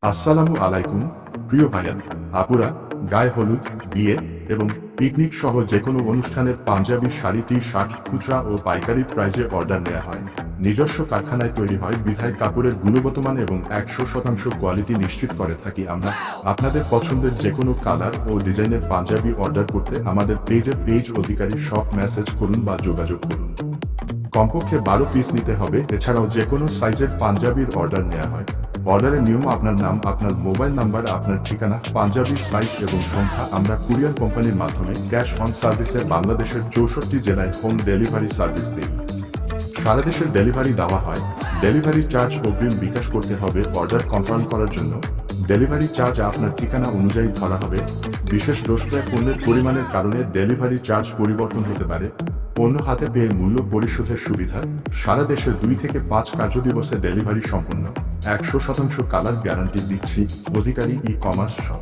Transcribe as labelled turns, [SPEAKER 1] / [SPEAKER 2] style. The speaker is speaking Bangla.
[SPEAKER 1] আসসালামু আলাইকুম প্রিয় ভাইয়া আপুরা, গায়ে হলুদ, বিয়ে এবং পিকনিক সহ যেকোনো অনুষ্ঠানের পাঞ্জাবি শাড়ি, টি শার্ট খুচরা ও পাইকারি প্রাইজে অর্ডার নেওয়া হয়। নিজস্ব কারখানায় তৈরি হয় বিধায় কাপড়ের গুণগত মান এবং 100% কোয়ালিটি নিশ্চিত করে থাকি আমরা। আপনাদের পছন্দের যেকোনো কালার ও ডিজাইনের পাঞ্জাবি অর্ডার করতে আমাদের পেজ অধিকারী শপ মেসেজ করুন বা যোগাযোগ করুন। কমপক্ষে 12 পিস নিতে হবে। এছাড়াও যেকোনো সাইজের পাঞ্জাবির অর্ডার নেওয়া হয়। অর্ডারের নিয়ম: আপনার নাম, আপনার মোবাইল নাম্বার, আপনার ঠিকানা, পাঞ্জাবির সাইজ এবং সংখ্যা। আমরা কুরিয়ার কোম্পানির মাধ্যমে ক্যাশ অন সার্ভিসে বাংলাদেশের 64 জেলায় হোম ডেলিভারি সার্ভিস দিই। সারা দেশের ডেলিভারি দেওয়া হয়। ডেলিভারি চার্জ অগ্রিম বিকাশ করতে হবে। অর্ডার কনফার্ম করার জন্য ডেলিভারি চার্জ আপনার ঠিকানা অনুযায়ী ধরা হবে। বিশেষ দ্রষ্টব্য: পণ্যের পরিমাণের কারণে ডেলিভারি চার্জ পরিবর্তন হতে পারে। পণ্য হাতে পেয়ে মূল্য পরিশোধের সুবিধা। সারা দেশে 2 থেকে 5 কার্যদিবসে ডেলিভারি সম্পন্ন। 100% কালার গ্যারান্টি দিচ্ছি। অধিকারী ই-কমার্স শপ।